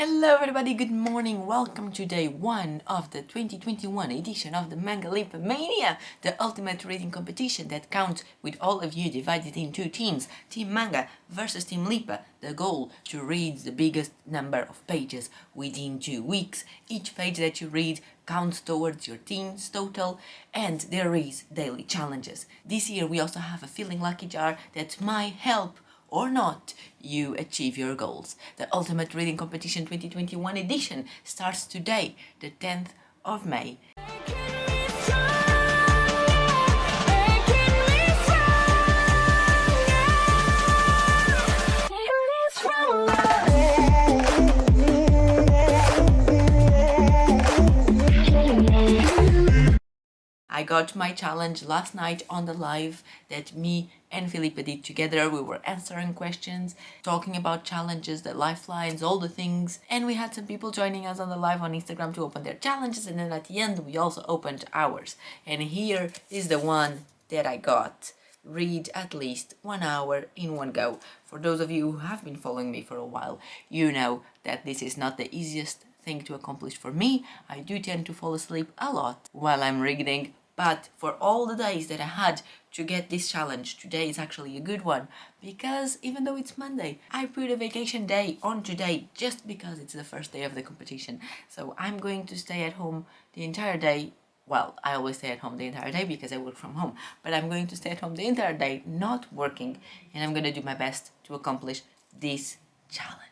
Hello everybody, good morning, welcome to day 1 of the 2021 edition of the Mangalipa Mania, the ultimate reading competition that counts with all of you divided in two teams, Team Manga versus Team Lipa. The goal to read the biggest number of pages within 2 weeks. Each page that you read counts towards your team's total, and there is daily challenges. This year we also have a feeling lucky jar that might help or not you achieve your goals. The Ultimate Reading Competition 2021 edition starts today, the 10th of May. I got my challenge last night on the live that me and Felipe did together. We were answering questions, talking about challenges, the lifelines, all the things. And we had some people joining us on the live on Instagram to open their challenges. And then at the end, we also opened ours. And here is the one that I got. Read at least 1 hour in one go. For those of you who have been following me for a while, you know that this is not the easiest thing to accomplish for me. I do tend to fall asleep a lot while I'm reading. But for all the days that I had to get this challenge, today is actually a good one, because even though it's Monday, I put a vacation day on today just because it's the first day of the competition. So I'm going to stay at home the entire day. Well, I always stay at home the entire day because I work from home, but I'm going to stay at home the entire day, not working, and I'm going to do my best to accomplish this challenge.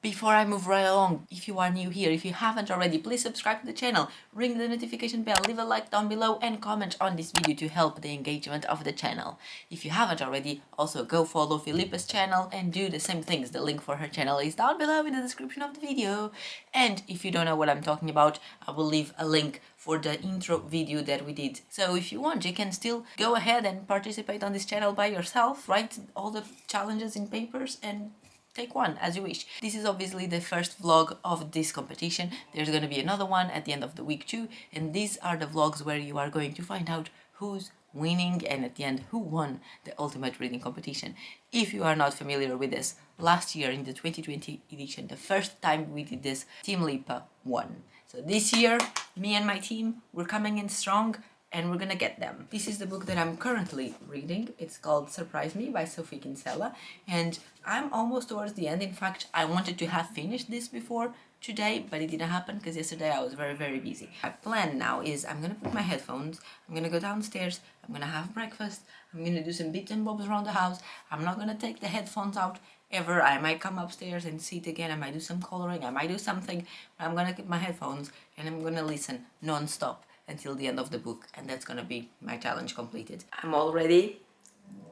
Before I move right along, if you are new here, if you haven't already, please subscribe to the channel, ring the notification bell, leave a like down below and comment on this video to help the engagement of the channel. If you haven't already, also go follow Felipa's channel and do the same things. The link for her channel is down below in the description of the video. And if you don't know what I'm talking about, I will leave a link for the intro video that we did. So if you want, you can still go ahead and participate on this channel by yourself, write all the challenges in papers and take one as you wish. This is obviously the first vlog of this competition. There's going to be another one at the end of the week too, and these are the vlogs where you are going to find out who's winning and at the end who won the Ultimate Reading Competition. If you are not familiar with this, last year in the 2020 edition, the first time we did this, Team Lipa won. So this year, me and my team, we're coming in strong and we're gonna get them. This is the book that I'm currently reading. It's called Surprise Me by Sophie Kinsella, and I'm almost towards the end. In fact, I wanted to have finished this before today, but it didn't happen because yesterday I was very busy. My plan now is I'm gonna put my headphones, I'm gonna go downstairs, I'm gonna have breakfast, I'm gonna do some bits and bobs around the house. I'm not gonna take the headphones out ever. I might come upstairs and sit again, I might do some coloring, I might do something, but I'm gonna keep my headphones and I'm gonna listen non-stop until the end of the book, and that's gonna be my challenge completed. I'm all ready.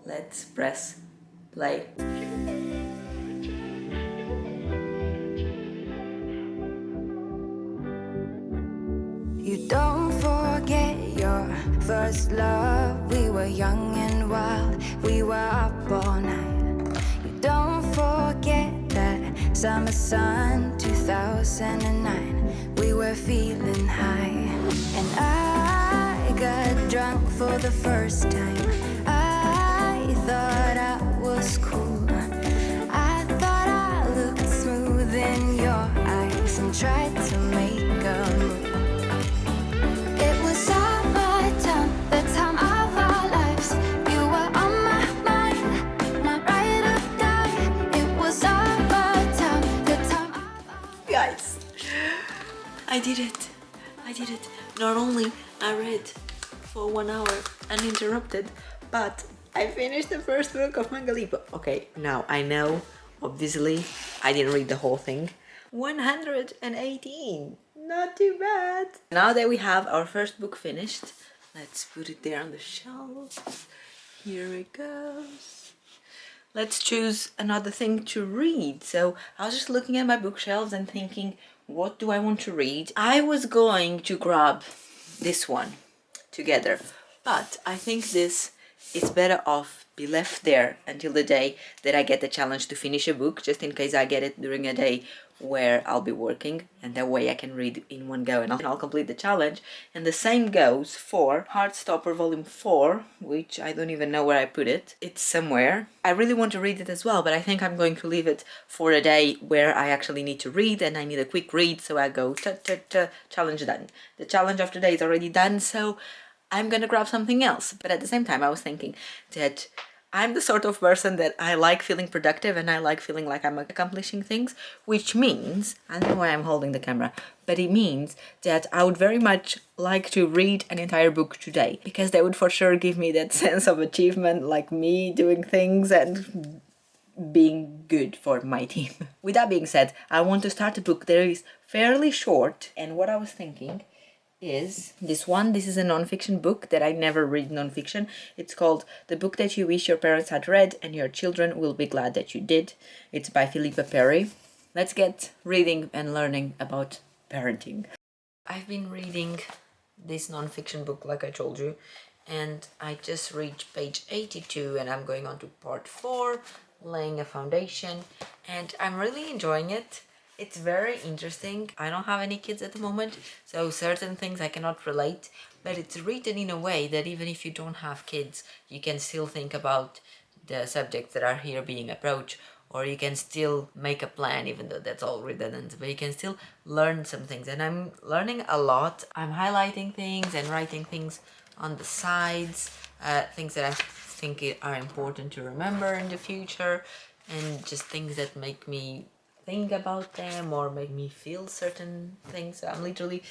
Let's press play. You don't forget your first love. We were young and wild, we were up all night. You don't forget that summer sun 2009. We were feeling high, and I got drunk for the first time. I thought I was cool. I thought I looked smooth in your eyes and tried to make a move. It was summertime, the time of our lives. You were on my mind, my ride or die. It was summertime, the time of our... Guys, I did it. Not only I read for 1 hour uninterrupted, but I finished the first book of Mangalipa. Okay, now I know, obviously, I didn't read the whole thing. 118, not too bad. Now that we have our first book finished, let's put it there on the shelf. Here it goes. Let's choose another thing to read. So I was just looking at my bookshelves and thinking, what do I want to read? I was going to grab this one together, but I think this is better off be left there until the day that I get the challenge to finish a book, just in case I get it during a day where I'll be working, and that way I can read in one go and I'll complete the challenge. And the same goes for Heartstopper Volume 4, which I don't even know where I put it. It's somewhere. I really want to read it as well, but I think I'm going to leave it for a day where I actually need to read and I need a quick read, so I go challenge done. The challenge of today is already done, so I'm gonna grab something else. But at the same time, I was thinking that I'm the sort of person that I like feeling productive and I like feeling like I'm accomplishing things, which means, I don't know why I'm holding the camera, but it means that I would very much like to read an entire book today, because that would for sure give me that sense of achievement, like me doing things and being good for my team. With that being said, I want to start a book that is fairly short, and what I was thinking is this one. This is a non-fiction book that I never read non-fiction. It's called The Book That You Wish Your Parents Had Read and Your Children Will Be Glad That You Did. It's by Philippa Perry. Let's get reading and learning about parenting. I've been reading this non-fiction book, like I told you, and I just reached page 82 and I'm going on to part 4, laying a foundation, and I'm really enjoying it. It's very interesting. I don't have any kids at the moment, so certain things I cannot relate, but it's written in a way that even if you don't have kids, you can still think about the subjects that are here being approached, or you can still make a plan, even though that's all redundant, but you can still learn some things, and I'm learning a lot. I'm highlighting things and writing things on the sides, things that I think are important to remember in the future, and just things that make me think about them or make me feel certain things. So I'm literally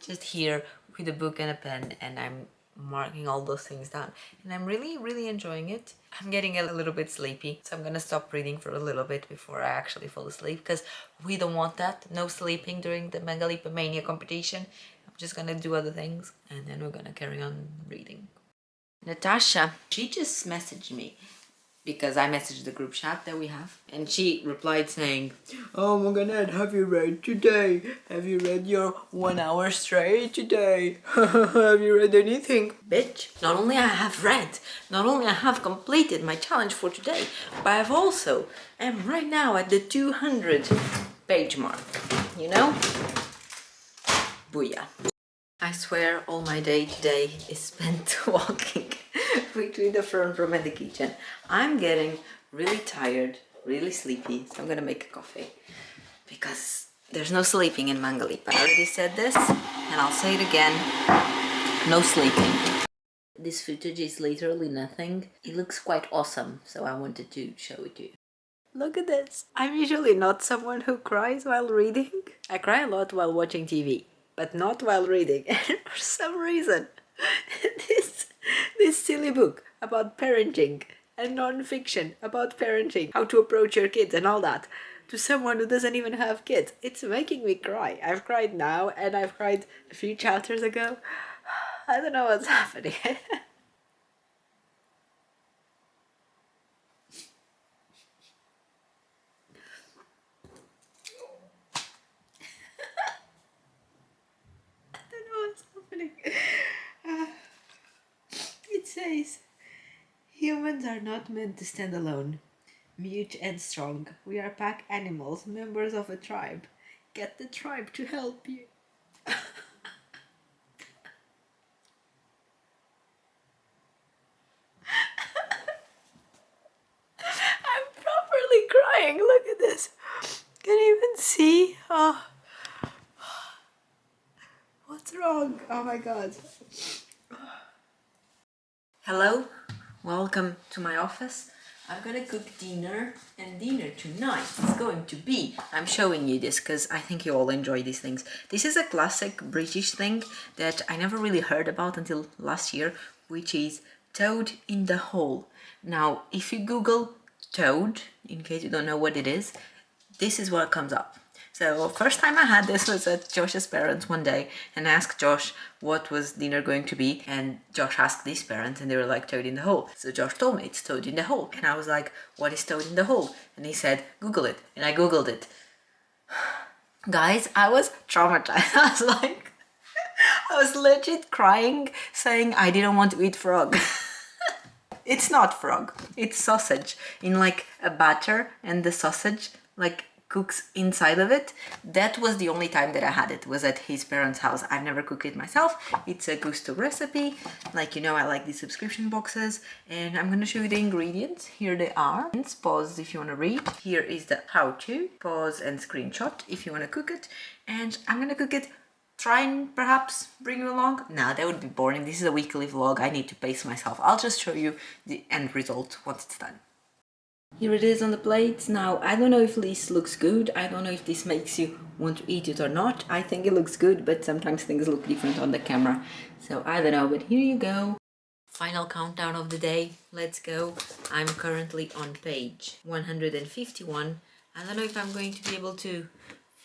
just here with a book and a pen and I'm marking all those things down, and I'm really enjoying it. I'm getting a little bit sleepy, so I'm gonna stop reading for a little bit before I actually fall asleep, because we don't want that. No sleeping during the Mangalipa Mania competition. I'm just gonna do other things and then we're gonna carry on reading. Natasha, she just messaged me because I messaged the group chat that we have, and she replied saying, "Oh Manganet, have you read today? Have you read your 1 hour straight today? Have you read anything?" Bitch, not only I have read, not only I have completed my challenge for today, but I've also am right now at the 200 page mark, you know? Booyah. I swear all my day today is spent walking between the front room and the kitchen. I'm getting really tired, really sleepy, so I'm gonna make a coffee because there's no sleeping in Mangalipa. I already said this and I'll say it again, no sleeping. This footage is literally nothing. It looks quite awesome, so I wanted to show it to you. Look at this. I'm usually not someone who cries while reading. I cry a lot while watching TV, but not while reading. And for some reason, this silly book about parenting and non-fiction about parenting, how to approach your kids and all that, to someone who doesn't even have kids, it's making me cry. I've cried now and I've cried a few chapters ago. I don't know what's happening. It says, humans are not meant to stand alone. Mute and strong. We are pack animals, members of a tribe. Get the tribe to help you. I'm properly crying. Look at this. Can you even see? Oh. What's wrong? Oh my god. Hello, welcome to my office. I'm gonna cook dinner, and dinner tonight is going to be, I'm showing you this because I think you all enjoy these things. This is a classic British thing that I never really heard about until last year, which is toad in the hole. Now, if you Google toad, in case you don't know what it is, this is what comes up. So first time I had this was at Josh's parents one day, and I asked Josh what was dinner going to be, and Josh asked these parents and they were like, toad in the hole. So Josh told me it's toad in the hole, and I was like, what is toad in the hole? And he said, Google it, and I Googled it. Guys, I was traumatized. I was legit crying, saying I didn't want to eat frog. It's not frog, it's sausage in like a batter, and the sausage like cooks inside of it. That was the only time that I had it, was at his parents' house. I've never cooked it myself. It's a gusto recipe. Like, you know, I like these subscription boxes, and I'm gonna show you the ingredients. Here they are. Pause if you want to read. Here is the how-to. Pause and screenshot if you want to cook it. And I'm gonna cook it. Try and perhaps bring you along. Nah, that would be boring. This is a weekly vlog. I need to pace myself. I'll just show you the end result once it's done. Here it is on the plate. Now, I don't know if this looks good. I don't know if this makes you want to eat it or not. I think it looks good, but sometimes things look different on the camera. So I don't know, but here you go. Final countdown of the day. Let's go. I'm currently on page 151. I don't know if I'm going to be able to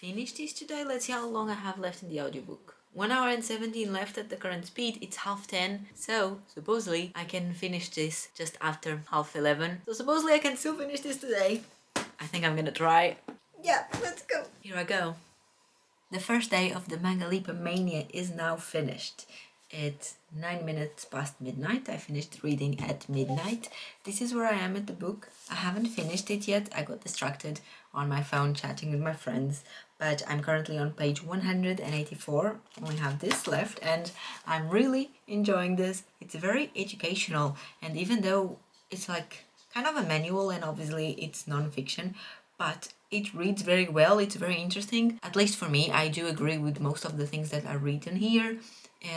finish this today. Let's see how long I have left in the audiobook. 1 hour and 17 left at the current speed. It's 10:30, so supposedly I can finish this just after 11:30. So supposedly I can still finish this today. I think I'm gonna try. Yeah, let's go. Here I go. The first day of the Mangalipa Mania is now finished. It's 9 minutes past midnight. I finished reading at midnight. This is where I am at the book. I haven't finished it yet. I got distracted on my phone chatting with my friends, but I'm currently on page 184. Only have this left, and I'm really enjoying this. It's very educational, and even though it's like kind of a manual and obviously it's non-fiction, but it reads very well. It's very interesting. At least for me, I do agree with most of the things that are written here,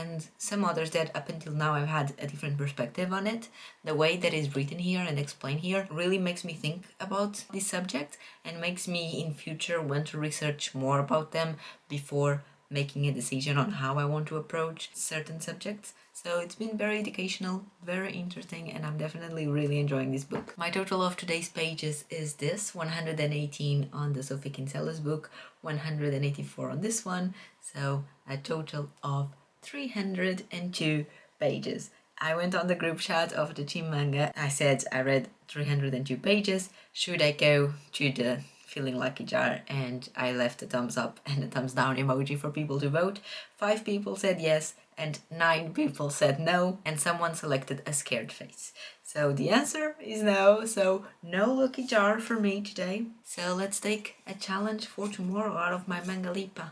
and some others that up until now I've had a different perspective on it. The way that is written here and explained here really makes me think about this subject and makes me in future want to research more about them before making a decision on how I want to approach certain subjects. So it's been very educational, very interesting, and I'm definitely really enjoying this book. My total of today's pages is this: 118 on the Sophie Kinsella's book, 184 on this one, so a total of 302 pages. I went on the group chat of the team manga. I said I read 302 pages. Should I go to the feeling lucky jar? And I left a thumbs up and a thumbs down emoji for people to vote. 5 people said yes and 9 people said no, and someone selected a scared face. So the answer is no, so no lucky jar for me today. So let's take a challenge for tomorrow out of my Mangalipa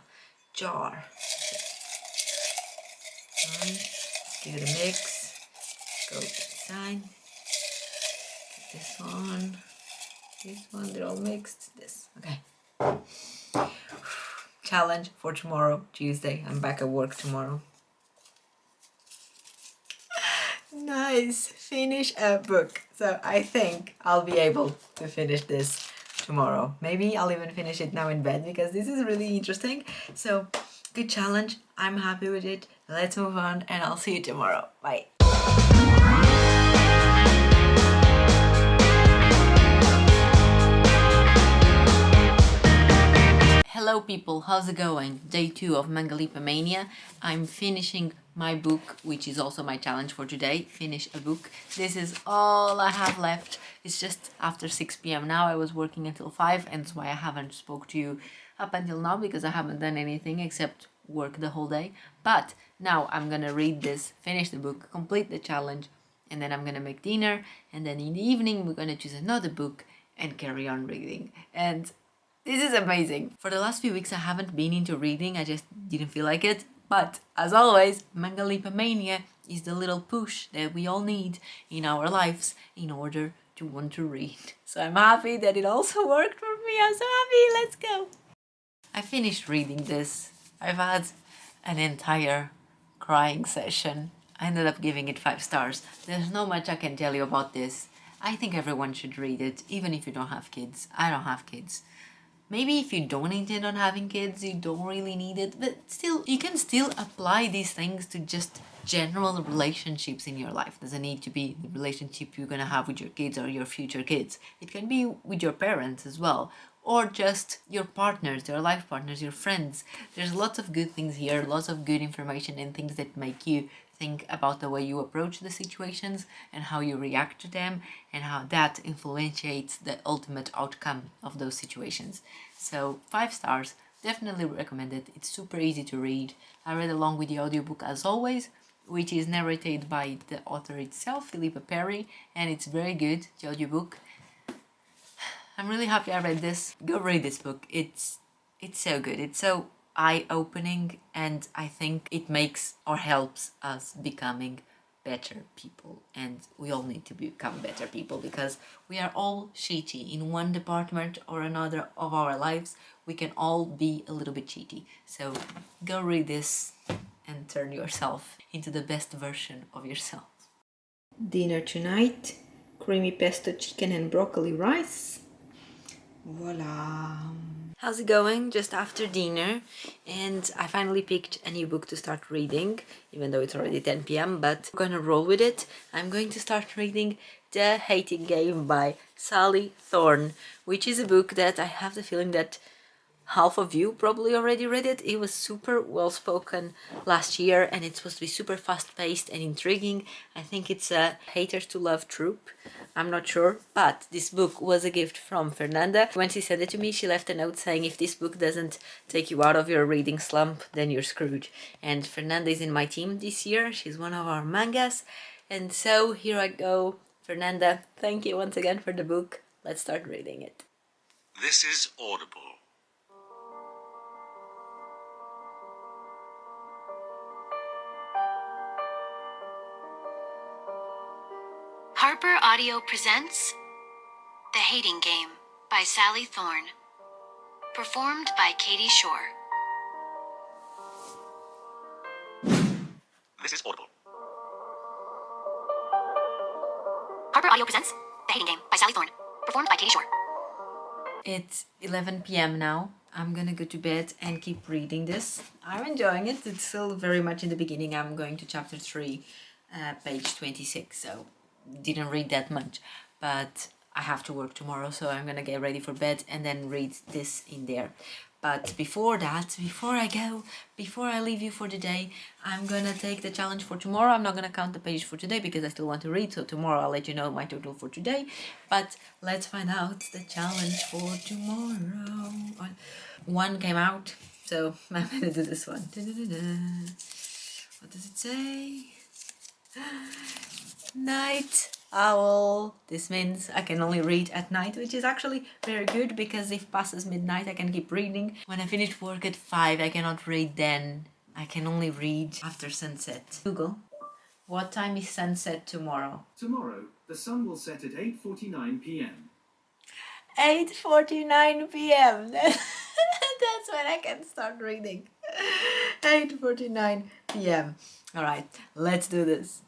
jar. Give it a mix. Go inside. This one, they're all mixed. This, okay. Challenge for tomorrow, Tuesday. I'm back at work tomorrow. Nice, finish a book. So I think I'll be able to finish this tomorrow. Maybe I'll even finish it now in bed because this is really interesting. So good challenge. I'm happy with it. Let's move on and I'll see you tomorrow. Bye. Hello people, how's it going? Day 2 of Mangalipa Mania. I'm finishing my book, which is also my challenge for today. Finish a book. This is all I have left. It's just after 6 p.m. now. I was working until 5, and that's why I haven't spoke to you up until now, because I haven't done anything except work the whole day. But now I'm gonna read this, finish the book, complete the challenge, and then I'm gonna make dinner, and then in the evening we're gonna choose another book and carry on reading. And this is amazing. For the last few weeks I haven't been into reading, I just didn't feel like it. But as always, Mangalipa Mania is the little push that we all need in our lives in order to want to read. So I'm happy that it also worked for me. I'm so happy. Let's go. I finished reading this. I've had an entire crying session. I ended up giving it 5 stars. There's not much I can tell you about this. I think everyone should read it, even if you don't have kids. I don't have kids. Maybe if you don't intend on having kids, you don't really need it, but still, you can still apply these things to just general relationships in your life. Doesn't need to be the relationship you're gonna have with your kids or your future kids. It can be with your parents as well, or just your partners, your life partners, your friends. There's lots of good things here, lots of good information and things that make you think about the way you approach the situations and how you react to them and how that influentiates the ultimate outcome of those situations. So 5 stars, definitely recommend it. It's super easy to read. I read along with the audiobook as always, which is narrated by the author itself, Philippa Perry, and it's very good, the audiobook. I'm really happy I read this. Go read this book. It's so good. It's so eye-opening, and I think it makes or helps us becoming better people, and we all need to become better people because we are all shitty in one department or another of our lives. We can all be a little bit cheaty. So go read this and turn yourself into the best version of yourself. Dinner tonight: creamy pesto chicken and broccoli rice. Voila. How's it going? Just after dinner, and I finally picked a new book to start reading, even though it's already 10 p.m, but I'm gonna roll with it. I'm going to start reading The Hating Game by Sally Thorne, which is a book that I have the feeling that half of you probably already read it. It was super well spoken last year, and it's supposed to be super fast paced and intriguing. I think it's a haters to love trope. I'm not sure, but this book was a gift from Fernanda. When she sent it to me, she left a note saying if this book doesn't take you out of your reading slump, then you're screwed. And Fernanda is in my team this year. She's one of our mangas. And so here I go. Fernanda, thank you once again for the book. Let's start reading it. This is Audible. Harper Audio presents The Hating Game by Sally Thorne. Performed by Katie Shore. This is Audible. Harper Audio presents The Hating Game by Sally Thorne. Performed by Katie Shore. It's 11 p.m. now. I'm gonna go to bed and keep reading this. I'm enjoying it. It's still very much in the beginning. I'm going to chapter 3, page 26, so didn't read that much. But I have to work tomorrow, so I'm gonna get ready for bed and then read this in there. But before that, before I leave you for the day, I'm gonna take the challenge for tomorrow. I'm not gonna count the page for today because I still want to read, so tomorrow I'll let you know my total for today. But let's find out the challenge for tomorrow. One came out, so I'm gonna do this one. What does it say? Night owl. This means I can only read at night, which is actually very good because if passes midnight I can keep reading. When I finish work at 5 I cannot read then. I can only read after sunset. Google, what time is sunset tomorrow? Tomorrow, the sun will set at 8:49 p.m. 8:49 p.m. That's when I can start reading. 8:49 p.m. Alright, let's do this.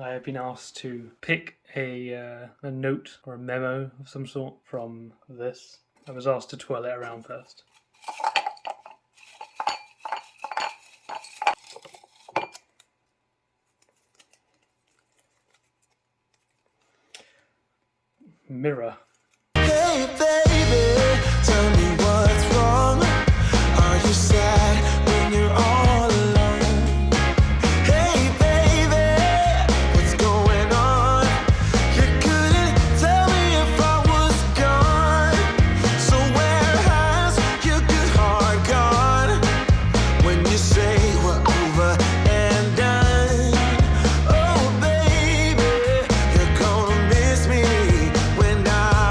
I have been asked to pick a note or a memo of some sort from this. I was asked to twirl it around first. Mirror. Hey baby, tell me what's wrong. Are you sad when you're all alone? Hey baby, what's going on? You couldn't tell me if I was gone. So where has your good heart gone? When you say we're over and done. Oh baby, you're gonna miss me when I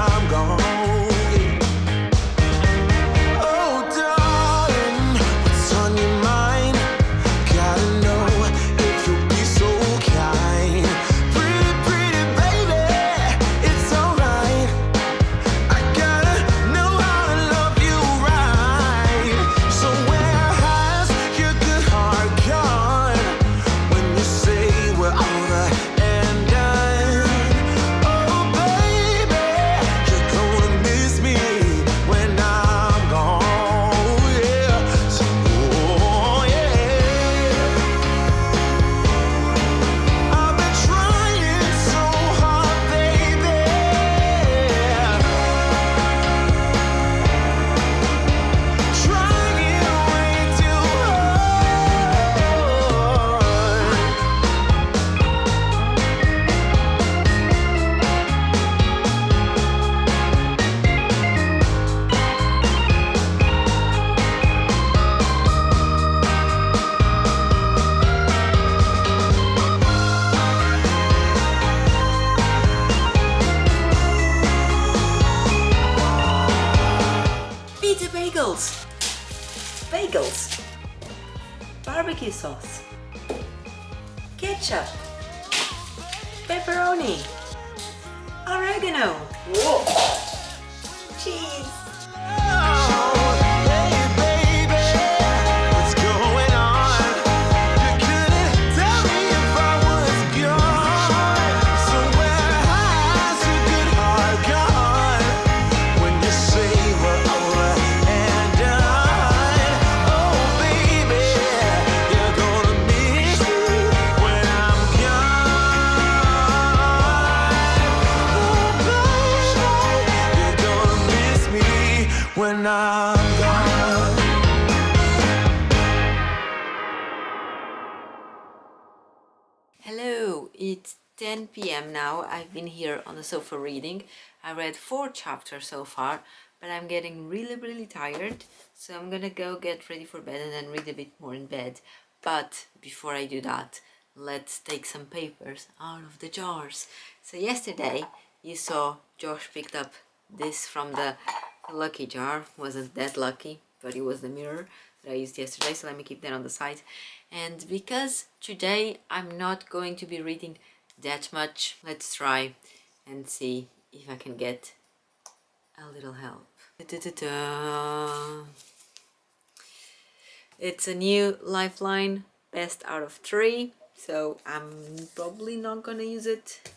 pickles, bagels, barbecue sauce, ketchup, pepperoni, oregano, whoa, cheese. When I'm gone. Hello, it's 10 p.m. now. I've been here on the sofa reading. I read 4 chapters so far, but I'm getting really tired. So I'm gonna go get ready for bed and then read a bit more in bed. But before I do that, let's take some papers out of the jars. So yesterday you saw Josh picked up this from the lucky jar. Wasn't that lucky, but it was the mirror that I used yesterday, so let me keep that on the side. And because today I'm not going to be reading that much, let's try and see if I can get a little help. Da-da-da-da. It's a new lifeline, best out of 3, so I'm probably not gonna use it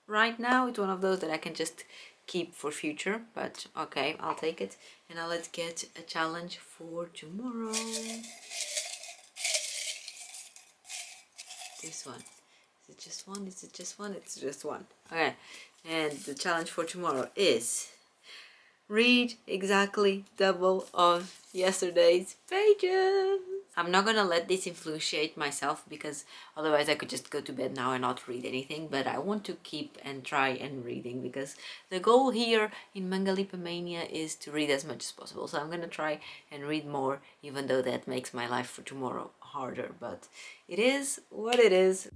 right now. It's one of those that I can just keep for future, but okay, I'll take it. And now let's get a challenge for tomorrow. This one. Is it just one? Is it just one? It's just one. Okay, and the challenge for tomorrow is read exactly double of yesterday's pages. I'm not gonna let this influence myself, because otherwise I could just go to bed now and not read anything, but I want to keep and try and reading, because the goal here in Mangalipa Mania is to read as much as possible. So I'm gonna try and read more, even though that makes my life for tomorrow harder, but it is what it is.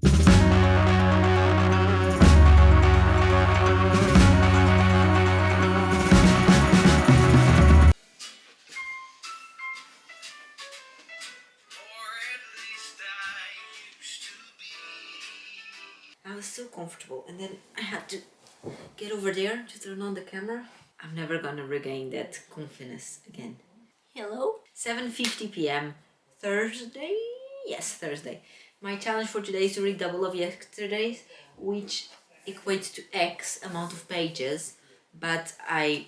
I was so comfortable, and then I had to get over there to turn on the camera. I'm never gonna regain that confidence again. Hello? 7:50 p.m. Thursday? Yes, Thursday. My challenge for today is to read double of yesterday's, which equates to X amount of pages, but I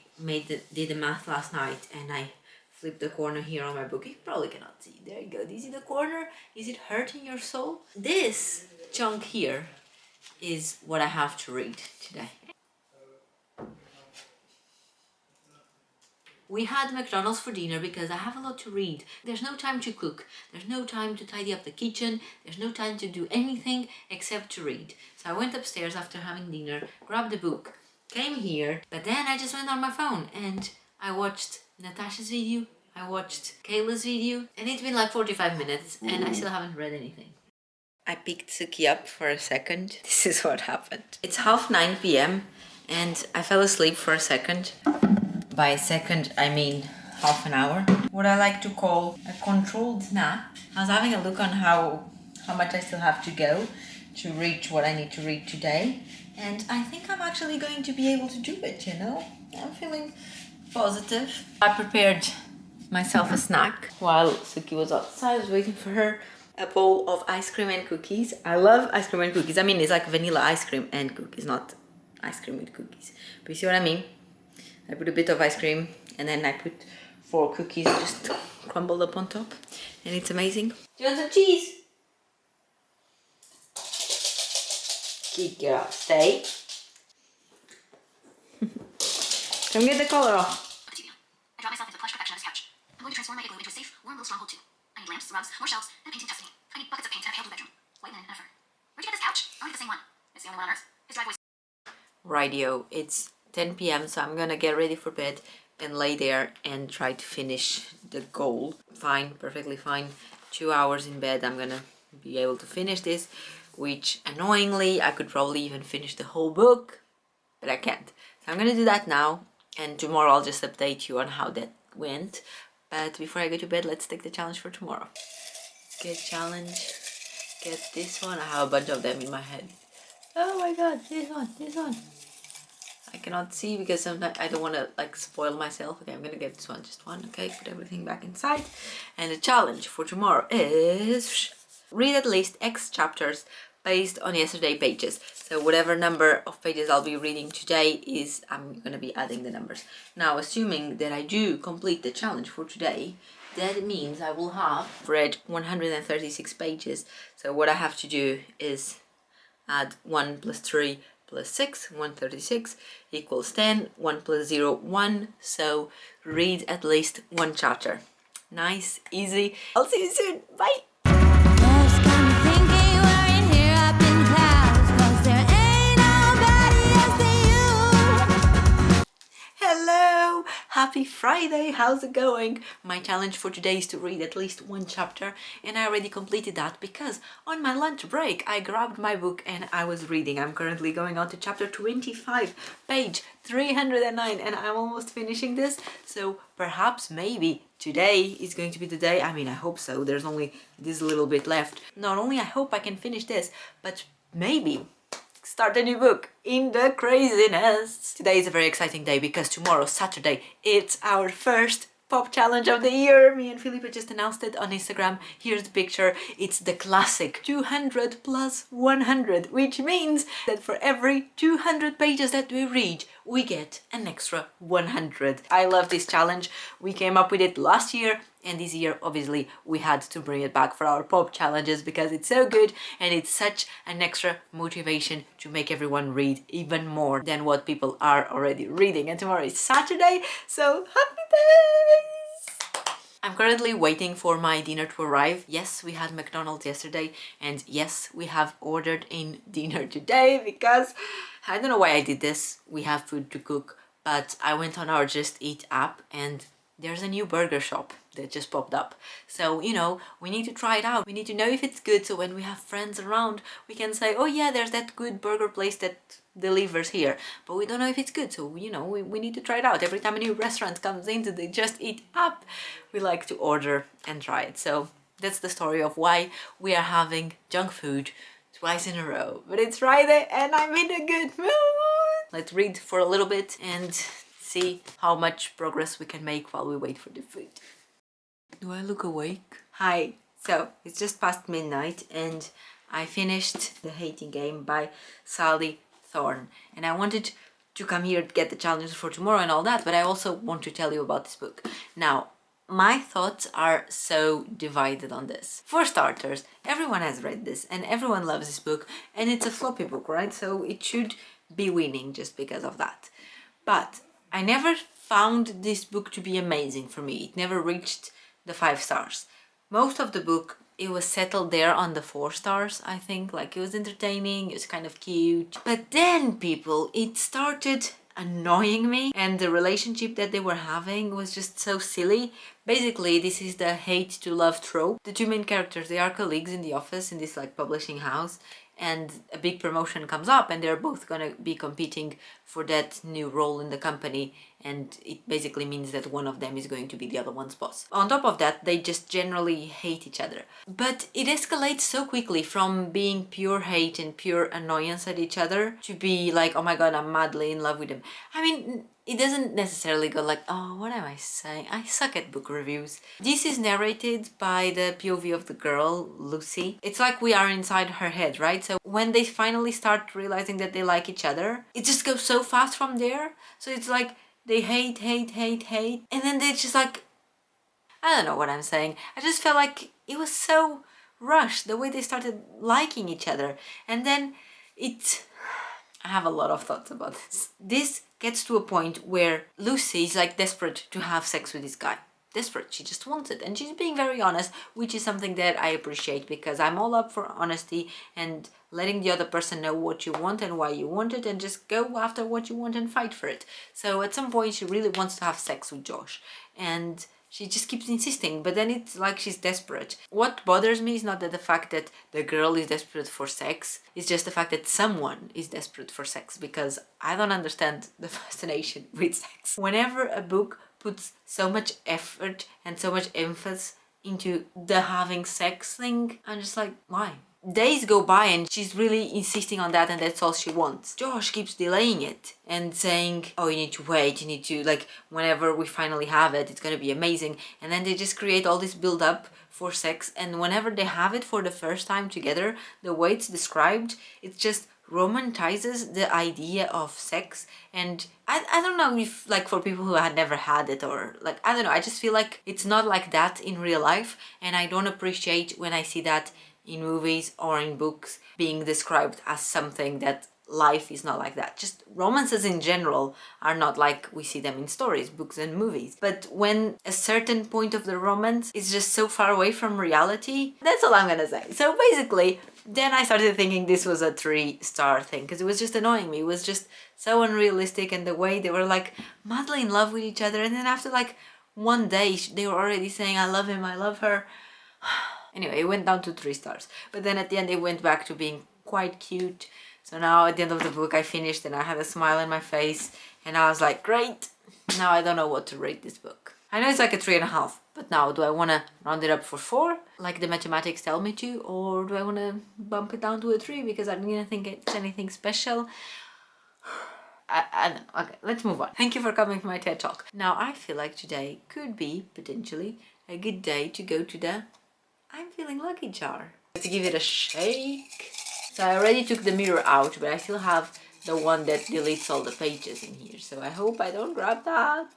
did the math last night and I flipped the corner here on my book. You probably cannot see. There you go. Do you see the corner? Is it hurting your soul? This chunk here is what I have to read today. We had McDonald's for dinner because I have a lot to read. There's no time to cook. There's no time to tidy up the kitchen. There's no time to do anything except to read. So I went upstairs after having dinner, grabbed the book, came here, but then I just went on my phone and I watched Natasha's video, I watched Kayla's video, and it's been like 45 minutes and I still haven't read anything. I picked Suki up for a second. This is what happened. It's 9:30 p.m. and I fell asleep for a second. By a second, I mean half an hour. What I like to call a controlled nap. I was having a look on how much I still have to go to reach what I need to read today. And I think I'm actually going to be able to do it, you know? I'm feeling positive. I prepared myself a snack while Suki was outside. I was waiting for her. A bowl of ice cream and cookies. I love ice cream and cookies. I mean, it's like vanilla ice cream and cookies, not ice cream with cookies. But you see what I mean? I put a bit of ice cream and then I put 4 cookies just crumbled up on top. And it's amazing. Do you want some cheese? Good girl. Stay. Come get the collar off. I draw myself into plush perfection on this couch. I'm going to transform my igloo into a safe, warm little stronghold too. I need lamps, rugs, more shelves, and painting destiny. I need buckets of paint and a pale blue bedroom. White linen and a fur. Where'd you get this couch? I want the same one. It's the only one on earth. His driveway's... Radio. It's 10 p.m. so I'm gonna get ready for bed and lay there and try to finish the goal. Fine, perfectly fine. 2 hours in bed, I'm gonna be able to finish this, which annoyingly I could probably even finish the whole book, but I can't. So I'm gonna do that now, and tomorrow I'll just update you on how that went. But before I go to bed, let's take the challenge for tomorrow. Get challenge, get this one. I have a bunch of them in my head. Oh my god, this one. I cannot see because sometimes I don't want to like spoil myself. Okay, I'm gonna get this one, just one. Okay, put everything back inside. And the challenge for tomorrow is read at least X chapters based on yesterday pages. So whatever number of pages I'll be reading today is, I'm gonna be adding the numbers. Now, assuming that I do complete the challenge for today, that means I will have read 136 pages. So what I have to do is add 1 plus 3 plus 6, 136 equals 10, 1 plus 0, 1. So read at least one chapter. Nice, easy. I'll see you soon. Bye. Just got me thinking we're in here up in clouds, 'cause there ain't nobody else than you. Hello, happy Friday. How's it going? My challenge for today is to read at least one chapter, and I already completed that because on my lunch break I grabbed my book and I was reading. I'm currently going on to chapter 25, page 309, and I'm almost finishing this. So perhaps maybe today is going to be the day. I mean, I hope so. There's only this little bit left. Not only I hope I can finish this, but maybe start a new book in the craziness. Today is a very exciting day because tomorrow, Saturday, it's our first pop challenge of the year. Me and Felipe just announced it on Instagram. Here's the picture. It's the classic 200 plus 100, which means that for every 200 pages that we read, we get an extra 100. I love this challenge. We came up with it last year, and this year, obviously, we had to bring it back for our pop challenges because it's so good and it's such an extra motivation to make everyone read even more than what people are already reading. And tomorrow is Saturday, so happy days! I'm currently waiting for my dinner to arrive. Yes, we had McDonald's yesterday, and yes, we have ordered in dinner today because I don't know why I did this. We have food to cook, but I went on our Just Eat app and there's a new burger shop that just popped up. So, you know, we need to try it out. We need to know if it's good, so when we have friends around, we can say, oh yeah, there's that good burger place that delivers here. But we don't know if it's good, so, you know, we need to try it out. Every time a new restaurant comes into the Just Eat app, we like to order and try it. So that's the story of why we are having junk food twice in a row. But it's Friday and I'm in a good mood. Let's read for a little bit and see how much progress we can make while we wait for the food. Do I look awake? Hi. So, it's just past midnight and I finished The Hating Game by Sally Thorne. And I wanted to come here to get the challenges for tomorrow and all that, but I also want to tell you about this book. Now, my thoughts are so divided on this. For starters, everyone has read this and everyone loves this book, and it's a floppy book, right? So it should be winning just because of that. But I never found this book to be amazing for me. It never reached the 5 stars. Most of the book, it was settled there on the 4 stars, I think. Like, it was entertaining, it was kind of cute. But then, people, it started annoying me, and the relationship that they were having was just so silly. Basically, this is the hate to love trope. The two main characters, they are colleagues in the office in this like publishing house, and a big promotion comes up and they're both gonna be competing for that new role in the company, and it basically means that one of them is going to be the other one's boss. On top of that, they just generally hate each other. But it escalates so quickly from being pure hate and pure annoyance at each other to be like, oh my god, I'm madly in love with him. I mean, it doesn't necessarily go like, oh, what am I saying? I suck at book reviews. This is narrated by the POV of the girl, Lucy. It's like we are inside her head, right? So when they finally start realizing that they like each other, it just goes so fast from there. So it's like they hate, and then they just like, I don't know what I'm saying. I just felt like it was so rushed, the way they started liking each other. And then I have a lot of thoughts about this. This gets to a point where Lucy is like desperate to have sex with this guy. Desperate, she just wants it. And she's being very honest, which is something that I appreciate because I'm all up for honesty and letting the other person know what you want and why you want it, and just go after what you want and fight for it. So at some point she really wants to have sex with Josh, and she just keeps insisting, but then it's like she's desperate. What bothers me is not that the fact that the girl is desperate for sex, it's just the fact that someone is desperate for sex, because I don't understand the fascination with sex. Whenever a book puts so much effort and so much emphasis into the having sex thing. I'm just like, why? Days go by and she's really insisting on that, and that's all she wants. Josh keeps delaying it and saying, oh, you need to wait, you need to, like, whenever we finally have it, it's gonna be amazing. And then they just create all this build up for sex, and whenever they have it for the first time together, the way it's described, it just romanticizes the idea of sex. And I don't know if, like, for people who had never had it, or like, I don't know, I just feel like it's not like that in real life, and I don't appreciate when I see that in movies or in books being described as something that life is not like that. Just romances in general are not like we see them in stories, books and movies. But when a certain point of the romance is just so far away from reality, that's all I'm gonna say. So basically, then I started thinking this was a 3-star thing, because it was just annoying me. It was just so unrealistic, and the way they were like madly in love with each other, and then after like one day they were already saying, I love him, I love her. Anyway, it went down to 3 stars. But then at the end it went back to being quite cute. So now at the end of the book I finished and I had a smile on my face and I was like, great! Now I don't know what to rate this book. I know it's like a 3.5, but now do I want to round it up for 4, like the mathematics tell me to, or do I want to bump it down to a 3 because I didn't think it's anything special? I don't know. Okay, let's move on. Thank you for coming to my TED Talk. Now I feel like today could be, potentially, a good day to go to the I'm feeling lucky jar. To give it a shake. So I already took the mirror out, but I still have the one that deletes all the pages in here. So I hope I don't grab that.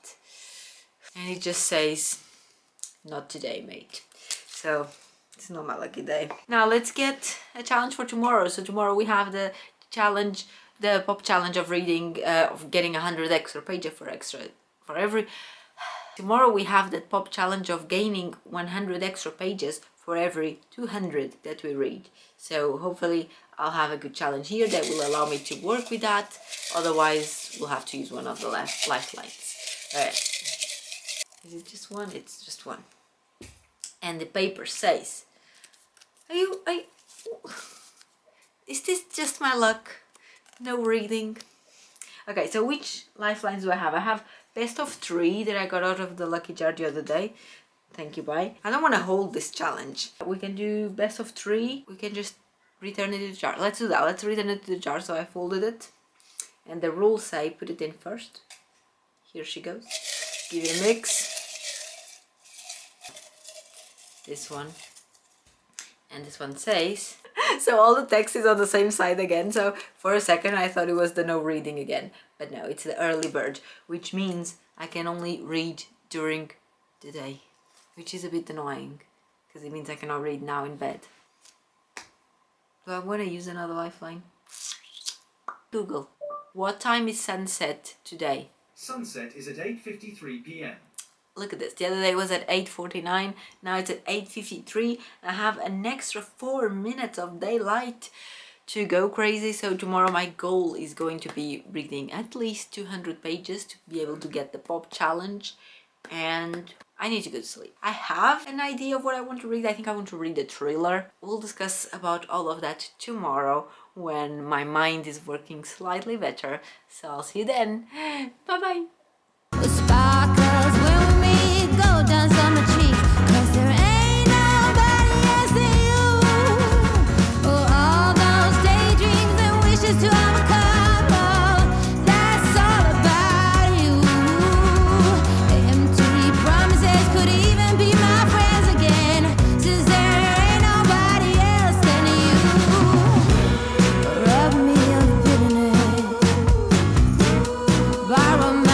And it just says, not today, mate. So it's not my lucky day. Now let's get a challenge for tomorrow. So tomorrow we have the challenge, the pop challenge of reading, of getting 100 extra pages for every. Tomorrow we have that pop challenge of gaining 100 extra pages for every 200 that we read. So hopefully I'll have a good challenge here that will allow me to work with that. Otherwise we'll have to use one of the lifelines. Alright. Is it just one? It's just one. And the paper says, is this just my luck? No reading. Okay, so which lifelines do I have? I have best of 3 that I got out of the lucky jar the other day. Thank you, bye. I don't want to hold this challenge. We can do best of 3. We can just return it to the jar. Let's do that. Let's return it to the jar. So I folded it. And the rules say put it in first. Here she goes. Give it a mix. This one. And this one says... So all the text is on the same side again. So for a second I thought it was the no reading again. But no, it's the early bird. Which means I can only read during the day. Which is a bit annoying. Because it means I cannot read now in bed. Do I want to use another lifeline? Google. What time is sunset today? Sunset is at 8:53 p.m. Look at this. The other day was at 8:49. Now it's at 8:53. I have an extra 4 minutes of daylight to go crazy. So tomorrow my goal is going to be reading at least 200 pages to be able to get the pop challenge. And I need to go to sleep. I have an idea of what I want to read. I think I want to read a thriller. We'll discuss about all of that tomorrow when my mind is working slightly better. So I'll see you then. Bye bye. Sparkles when we meet, go down summer cheeks, 'cause there ain't nobody else than you. Oh, all those daydreams and wishes to have a couple, that's all about you. Empty promises could even be my friends again, since there ain't nobody else than you. Rub me of bitterness, borrow my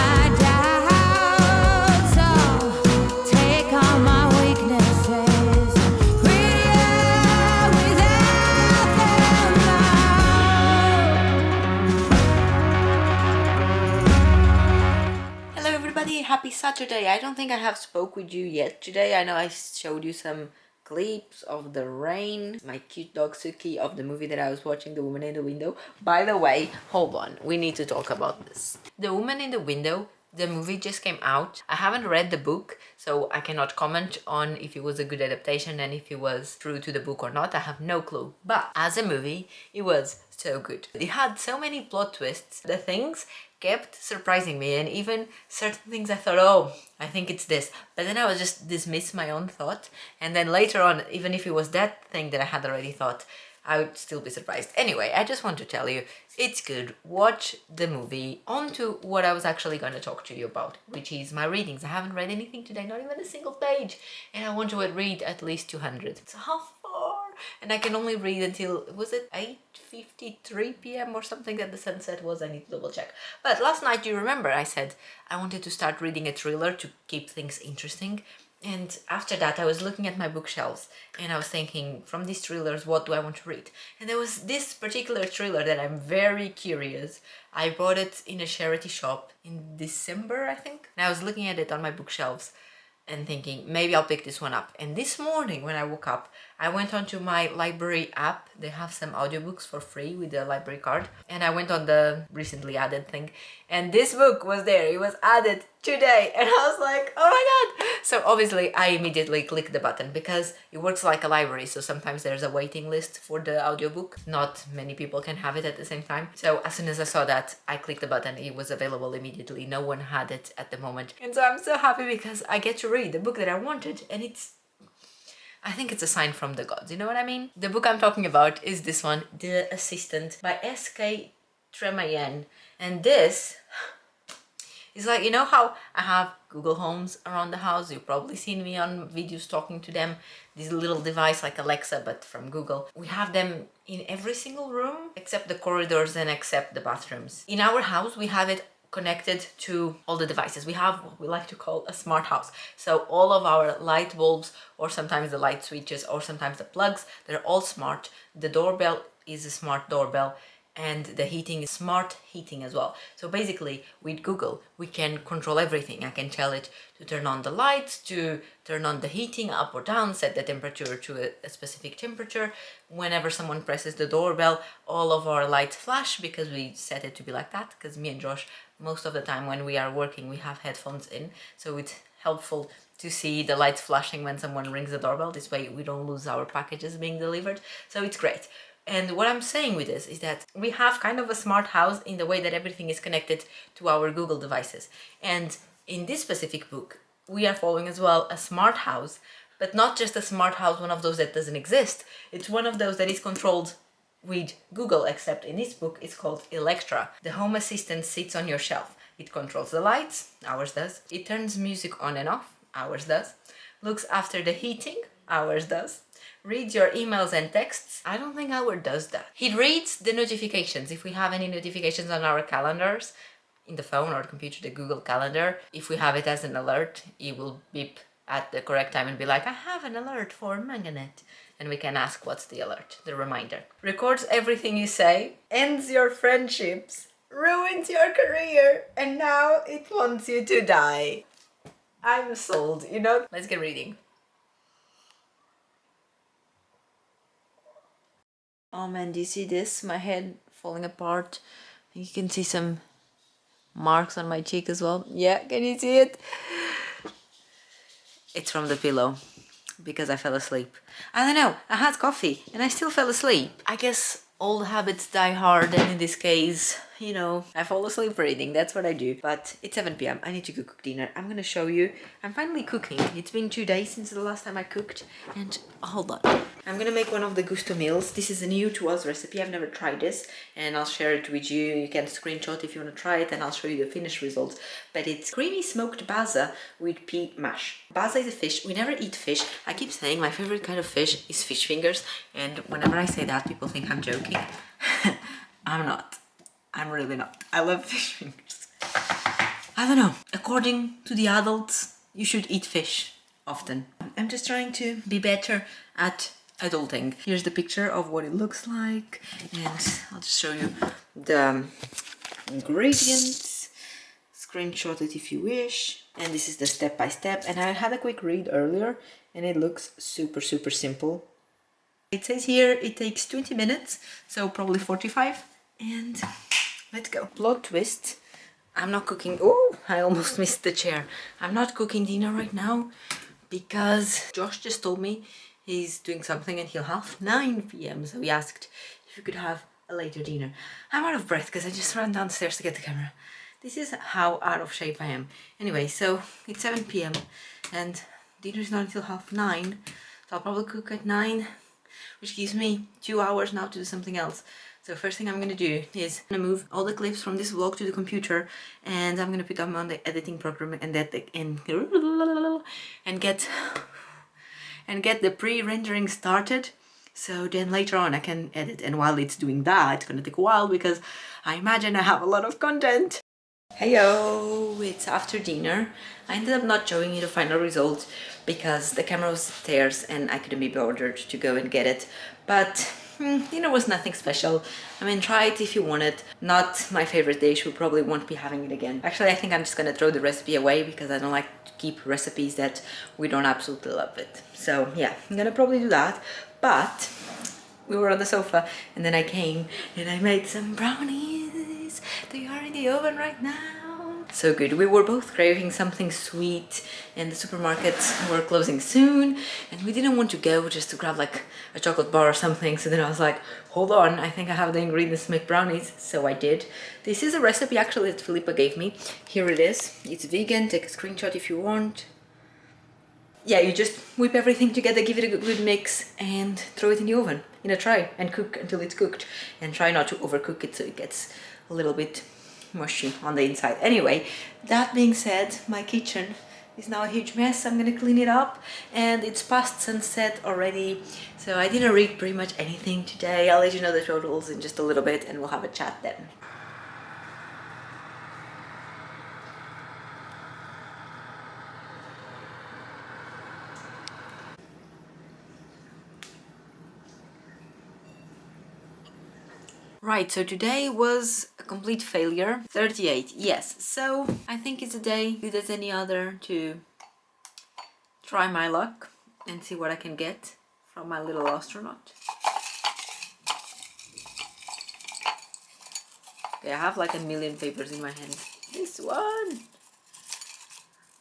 happy Saturday. I don't think I have spoke with you yet today. I know I showed you some clips of the rain, my cute dog Suki, of the movie that I was watching, The Woman in the Window. By the way, hold on, we need to talk about this. The Woman in the Window, the movie just came out. I haven't read the book, so I cannot comment on if it was a good adaptation and if it was true to the book or not. I have no clue. But as a movie, it was so good. It had so many plot twists. The things kept surprising me, and even certain things I thought, oh, I think it's this, but then I was just dismiss my own thought, and then later on, even if it was that thing that I had already thought, I would still be surprised. Anyway, I just want to tell you, it's good. Watch the movie. On to what I was actually going to talk to you about, which is my readings. I haven't read anything today, not even a single page, and I want to read at least 200. It's how far? And I can only read until, was it 8:53 p.m. or something that the sunset was? I need to double check. But last night, you remember, I said I wanted to start reading a thriller to keep things interesting. And after that, I was looking at my bookshelves and I was thinking, from these thrillers, what do I want to read? And there was this particular thriller that I'm very curious. I bought it in a charity shop in December, I think. And I was looking at it on my bookshelves and thinking, maybe I'll pick this one up. And this morning when I woke up, I went onto my library app. They have some audiobooks for free with the library card. And I went on the recently added thing. And this book was there. It was added today. And I was like, oh my God. So obviously I immediately clicked the button because it works like a library. So sometimes there's a waiting list for the audiobook. Not many people can have it at the same time. So as soon as I saw that, I clicked the button. It was available immediately. No one had it at the moment. And so I'm so happy because I get to read the book that I wanted. And I think it's a sign from the gods, you know what I mean? The book I'm talking about is this one, The Assistant by S.K. Tremayan. And this is like, you know how I have Google Homes around the house? You've probably seen me on videos talking to them. This little device like Alexa, but from Google. We have them in every single room, except the corridors and except the bathrooms. In our house, we have it connected to all the devices. We have what we like to call a smart house. So all of our light bulbs, or sometimes the light switches, or sometimes the plugs, they're all smart. The doorbell is a smart doorbell, and the heating is smart heating as well. So basically with Google we can control everything. I can tell it to turn on the lights, to turn on the heating up or down, set the temperature to a specific temperature. Whenever someone presses the doorbell, all of our lights flash because we set it to be like that, because me and Josh, most of the time when we are working, we have headphones in, so it's helpful to see the lights flashing when someone rings the doorbell. This way we don't lose our packages being delivered, so it's great. And what I'm saying with this is that we have kind of a smart house in the way that everything is connected to our Google devices. And in this specific book, we are following as well a smart house, but not just a smart house, one of those that doesn't exist. It's one of those that is controlled with Google, except in this book it's called Electra. The home assistant sits on your shelf. It controls the lights, ours does. It turns music on and off, ours does. Looks after the heating, ours does. Reads your emails and texts. I don't think ours does that. It reads the notifications. If we have any notifications on our calendars, in the phone or computer, the Google Calendar, if we have it as an alert, it will beep at the correct time and be like, I have an alert for Manganet. And we can ask what's the alert, the reminder. Records everything you say, ends your friendships, ruins your career, and now it wants you to die. I'm sold, you know? Let's get reading. Oh man, do you see this? My head falling apart. You can see some marks on my cheek as well. Yeah, can you see it? It's from the pillow because I fell asleep. I don't know, I had coffee and I still fell asleep. I guess old habits die hard, and in this case, you know, I fall asleep reading. That's what I do. But it's 7 p.m. I need to go cook dinner. I'm gonna show you. I'm finally cooking. It's been 2 days since the last time I cooked. And hold on. I'm gonna make one of the gusto meals. This is a new to us recipe. I've never tried this, and I'll share it with you. You can screenshot if you want to try it, and I'll show you the finished results. But it's creamy smoked baza with pea mash. Baza is a fish. We never eat fish. I keep saying my favorite kind of fish is fish fingers, and whenever I say that, people think I'm joking. I'm not. I'm really not. I love fish fingers. I don't know. According to the adults, you should eat fish often. I'm just trying to be better at adulting. Here's the picture of what it looks like, and I'll just show you the ingredients. Screenshot it if you wish. And this is the step by step. And I had a quick read earlier, and it looks super simple. It says here it takes 20 minutes, so probably 45. And let's go. Plot twist. I'm not cooking. Oh, I almost missed the chair. I'm not cooking dinner right now because Josh just told me he's doing something until 9 p.m. So he asked if we could have a later dinner. I'm out of breath because I just ran downstairs to get the camera. This is how out of shape I am. Anyway, so it's 7 p.m. and dinner is not until 9:30. So I'll probably cook at 9, which gives me 2 hours now to do something else. So first thing I'm gonna do is I'm gonna move all the clips from this vlog to the computer, and I'm gonna put them on the editing program and get the pre-rendering started. So then later on I can edit, and while it's doing that, it's gonna take a while because I imagine I have a lot of content. Heyo, it's after dinner. I ended up not showing you the final result because the camera was upstairs and I couldn't be bothered to go and get it. But dinner was nothing special. I mean, try it if you want it. Not my favorite dish, we probably won't be having it again. Actually, I think I'm just gonna throw the recipe away because I don't like to keep recipes that we don't absolutely love it. So yeah, I'm gonna probably do that. But we were on the sofa and then I came and I made some brownies. They are in the oven right now. So good. We were both craving something sweet and the supermarkets were closing soon and we didn't want to go just to grab like a chocolate bar or something. So then I was like, hold on, I think I have the ingredients to make brownies. So I did. This is a recipe actually that Philippa gave me. Here it is. It's vegan. Take a screenshot if you want. Yeah, you just whip everything together, give it a good mix and throw it in the oven in a tray and cook until it's cooked, and try not to overcook it so it gets a little bit mushy on the inside. Anyway, that being said, my kitchen is now a huge mess. I'm gonna clean it up and it's past sunset already, so I didn't read pretty much anything today. I'll let you know the totals in just a little bit and we'll have a chat then. Right, so today was a complete failure. 38, yes. So I think it's a day good as any other to try my luck and see what I can get from my little astronaut. Okay, I have like a million papers in my hand. This one!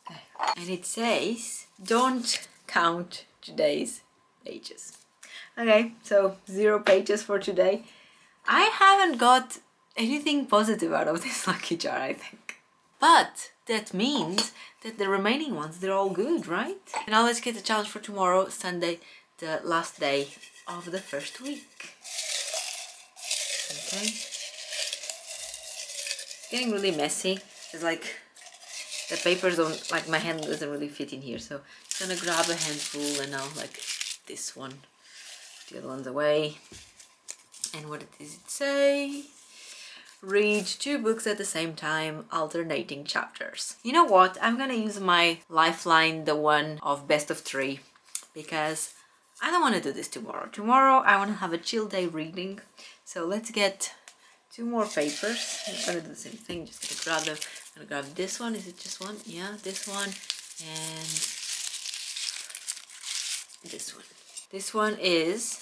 Okay. And it says, don't count today's pages. Okay, so 0 pages for today. I haven't got anything positive out of this lucky jar, I think. But that means that the remaining ones, they're all good, right? And now let's get the challenge for tomorrow, Sunday, the last day of the first week. Okay. It's getting really messy. It's like the papers don't, like my hand doesn't really fit in here. So I'm gonna grab a handful and now like this one, the other one's away. And what does it say? Read 2 books at the same time, alternating chapters. You know what? I'm gonna use my lifeline, the one of best of 3, because I don't want to do this tomorrow. Tomorrow I want to have a chill day reading. So let's get 2 more papers. I'm gonna do the same thing. Just gonna grab them. I'm gonna grab this one. Is it just one? Yeah, this one and this one. This one is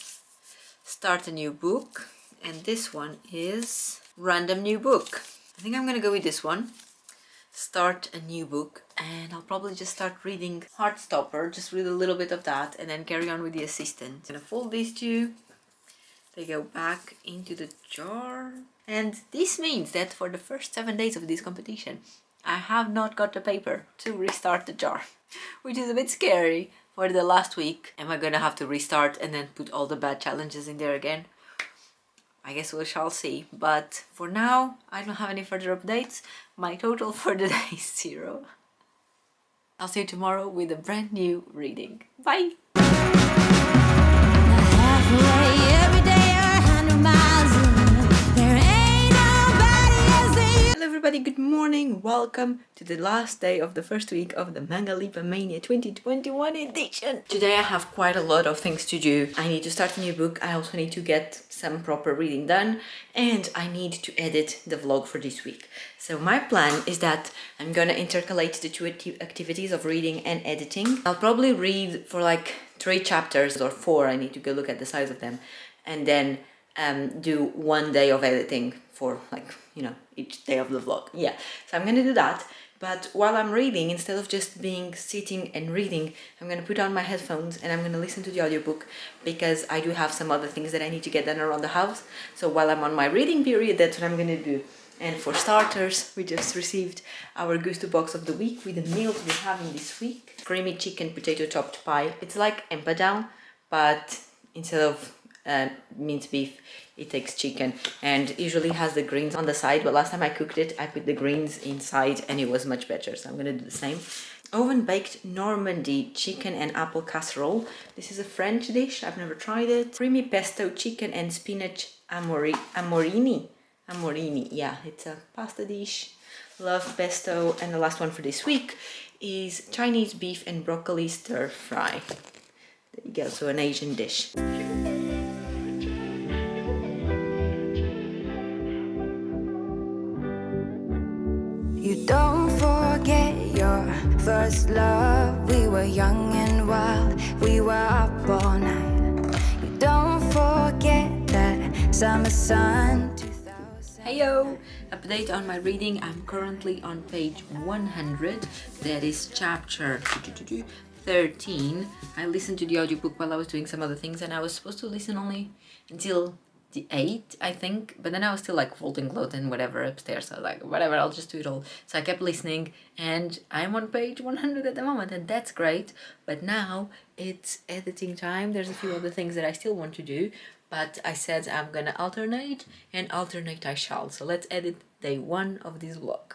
Start a New Book, and this one is Random New Book. I think I'm gonna go with this one, Start a New Book, and I'll probably just start reading Heartstopper, just read a little bit of that and then carry on with the assistant. I'm gonna fold these 2, they go back into the jar, and this means that for the first 7 days of this competition I have not got the paper to restart the jar, which is a bit scary. For the last week, am I gonna have to restart and then put all the bad challenges in there again? I guess we shall see. But for now, I don't have any further updates. My total for the day is 0. I'll see you tomorrow with a brand new reading. Bye! Everybody, good morning. Welcome to the last day of the first week of the Mangalipa Mania 2021 edition. Today I have quite a lot of things to do. I need to start a new book. I also need to get some proper reading done, and I need to edit the vlog for this week. So my plan is that I'm gonna intercalate the 2 activities of reading and editing. I'll probably read for like 3 chapters or 4. I need to go look at the size of them, and then do 1 day of editing for like, you know, each day of the vlog. Yeah, so I'm gonna do that. But while I'm reading, instead of just being sitting and reading, I'm gonna put on my headphones and I'm gonna listen to the audiobook, because I do have some other things that I need to get done around the house. So while I'm on my reading period, that's what I'm gonna do. And for starters, we just received our Gusto box of the week with the meals we're having this week. Creamy chicken potato topped pie. It's like empadão, but instead of minced beef, it takes chicken, and usually has the greens on the side, but last time I cooked it, I put the greens inside and it was much better, so I'm gonna do the same. Oven baked Normandy chicken and apple casserole. This is a French dish, I've never tried it. Creamy pesto chicken and spinach amorini, yeah, it's a pasta dish. Love pesto. And the last one for this week is Chinese beef and broccoli stir fry. There you go, so an Asian dish. You don't forget your first love. We were young and wild, we were up all night. You don't forget that summer sun 2000. Heyo! Update on my reading. I'm currently on page 100. That is chapter 13. I listened to the audiobook while I was doing some other things, and I was supposed to listen only until the 8th, I think, but then I was still like folding clothes and whatever upstairs, so I was like, whatever, I'll just do it all. So I kept listening, and I'm on page 100 at the moment, and that's great. But now it's editing time. There's a few other things that I still want to do, but I said I'm gonna alternate, and alternate I shall. So let's edit day 1 of this vlog.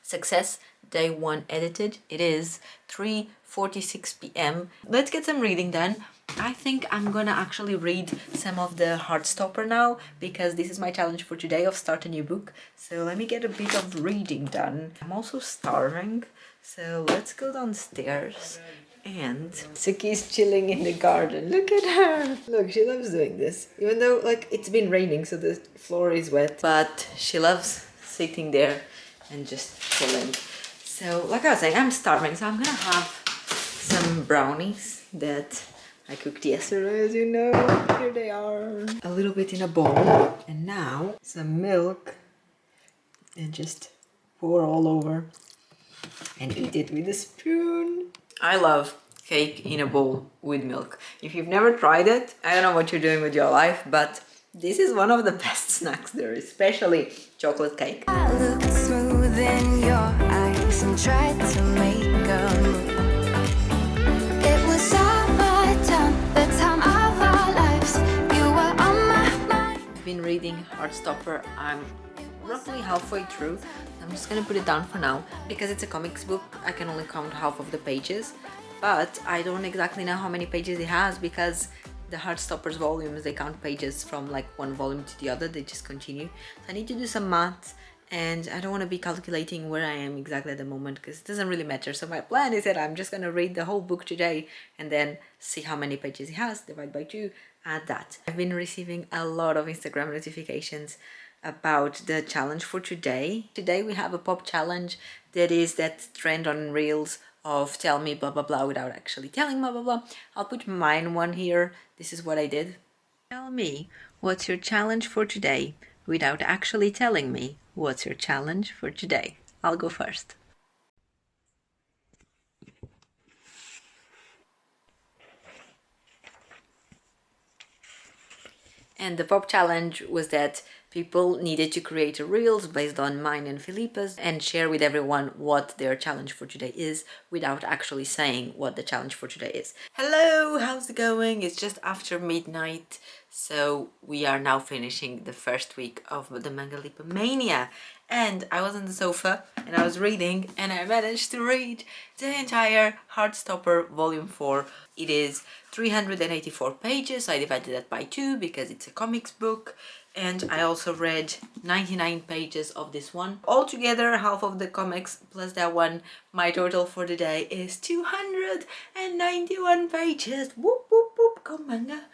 Success, day 1 edited. It is 3:46 p.m. Let's get some reading done. I think I'm gonna actually read some of the Heartstopper now, because this is my challenge for today of start a new book. So let me get a bit of reading done. I'm also starving, so let's go downstairs. And Suki is chilling in the garden. Look at her. Look, she loves doing this. Even though like it's been raining, so the floor is wet, but she loves sitting there and just chilling. So like I was saying, I'm starving, so I'm gonna have some brownies that I cooked yesterday, as you know. Here they are. A little bit in a bowl. And now some milk. And just pour all over. And eat it with a spoon. I love cake in a bowl with milk. If you've never tried it, I don't know what you're doing with your life, but this is one of the best snacks there, especially chocolate cake. I looked smooth in your eyes and tried to make a move. It was summertime, the time of our lives. You were on my mind. I've been reading Heartstopper. I'm roughly halfway through. I'm just gonna put it down for now because it's a comics book. I can only count half of the pages, but I don't exactly know how many pages it has because the Heartstoppers volumes, they count pages from like one volume to the other, they just continue. So I need to do some maths, and I don't want to be calculating where I am exactly at the moment because it doesn't really matter. So my plan is that I'm just gonna read the whole book today and then see how many pages it has, divide by 2, add that. I've been receiving a lot of Instagram notifications about the challenge for today. Today we have a pop challenge that is that trend on Reels of tell me blah blah blah without actually telling blah blah blah. I'll put mine one here. This is what I did. Tell me what's your challenge for today without actually telling me what's your challenge for today. I'll go first. And the pop challenge was that people needed to create a reels based on mine and Filipa's and share with everyone what their challenge for today is without actually saying what the challenge for today is. Hello, how's it going? It's just after midnight, so we are now finishing the first week of the Mangalipa Mania. And I was on the sofa and I was reading, and I managed to read the entire Heartstopper volume 4. It is 384 pages. I divided that by 2 because it's a comics book. And I also read 99 pages of this one. Altogether, half of the comics plus that one, my total for the day is 291 pages. Whoop, whoop, whoop. Go manga,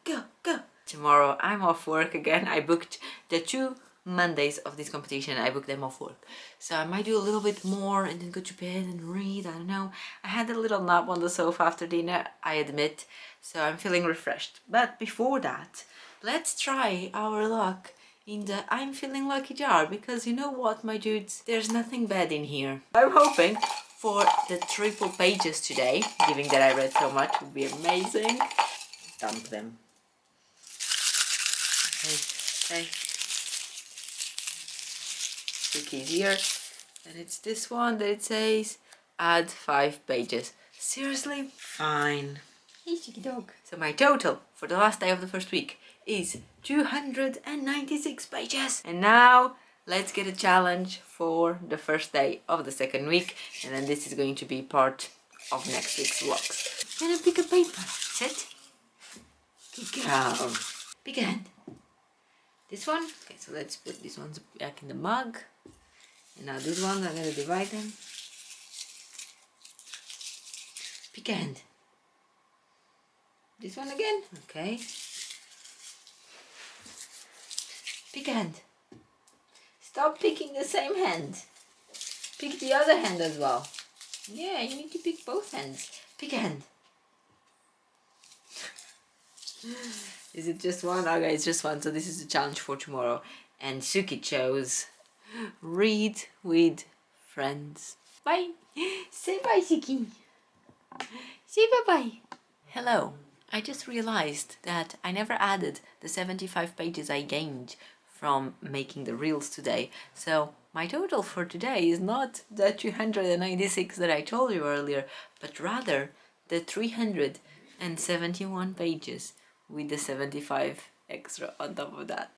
go, go. Tomorrow I'm off work again. I booked the 2 Mondays of this competition. I booked them off work. So I might do a little bit more and then go to bed and read. I don't know. I had a little nap on the sofa after dinner, I admit. So I'm feeling refreshed. But before that, let's try our luck in the I'm feeling lucky jar, because you know what, my dudes, there's nothing bad in here. I'm hoping for the triple pages today, given that I read so much, would be amazing. Dump them. Okay. easier. And it's this one that it says add 5 pages. Seriously? Fine. Hey, cheeky dog. So my total for the last day of the first week is 296 pages. And now let's get a challenge for the first day of the second week. And then this is going to be part of next week's vlogs. Gonna pick a paper. Sit. Good girl. Pick a hand. This one. Okay, so let's put these ones back in the mug. And now these ones, I'm gonna divide them. Pick a hand. This one again. Okay. Pick a hand. Stop picking the same hand. Pick the other hand as well. Yeah, you need to pick both hands. Pick a hand. Is it just one? Okay, it's just one. So this is the challenge for tomorrow. And Suki chose read with friends. Bye. Say bye, Suki. Say bye-bye. Hello. I just realized that I never added the 75 pages I gained from making the reels today. So my total for today is not the 296 that I told you earlier, but rather the 371 pages with the 75 extra on top of that.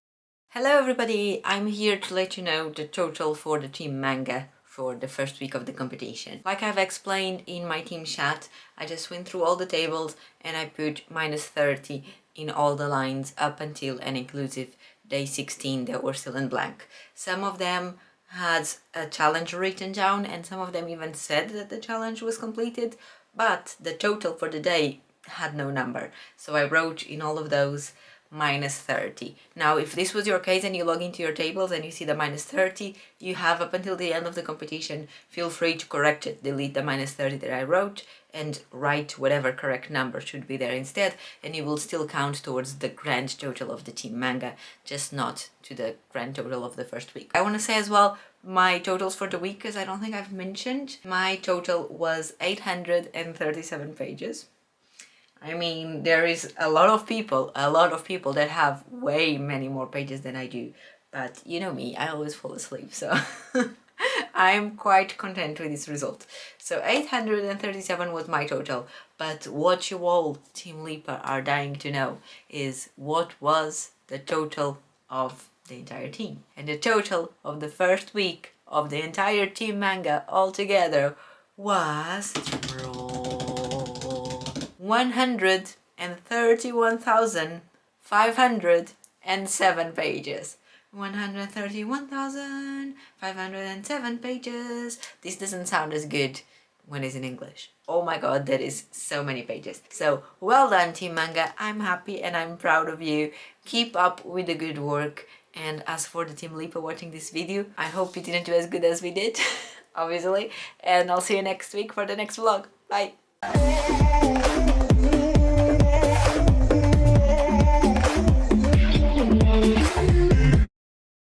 Hello everybody, I'm here to let you know the total for the team manga for the first week of the competition. Like I've explained in my team chat, I just went through all the tables and I put -30 in all the lines up until and inclusive day 16 that were still in blank. Some of them had a challenge written down and some of them even said that the challenge was completed, but the total for the day had no number. So I wrote in all of those -30. Now, if this was your case and you log into your tables and you see the -30, you have up until the end of the competition. Feel free to correct it, delete the -30 that I wrote and write whatever correct number should be there instead, and you will still count towards the grand total of the team manga, just not to the grand total of the first week. I want to say as well, my totals for the week, because I don't think I've mentioned, my total was 837 pages. I mean, there is a lot of people that have way many more pages than I do. But you know me, I always fall asleep, so I'm quite content with this result. So 837 was my total. But what you all, Team Lipa, are dying to know is what was the total of the entire team. And the total of the first week of the entire team manga altogether was 131,507 pages. 131,507 pages. This doesn't sound as good when it's in English. Oh my god, that is so many pages. So, well done, Team Manga. I'm happy and I'm proud of you. Keep up with the good work. And as for the Team Lipa watching this video, I hope you didn't do as good as we did, obviously. And I'll see you next week for the next vlog. Bye!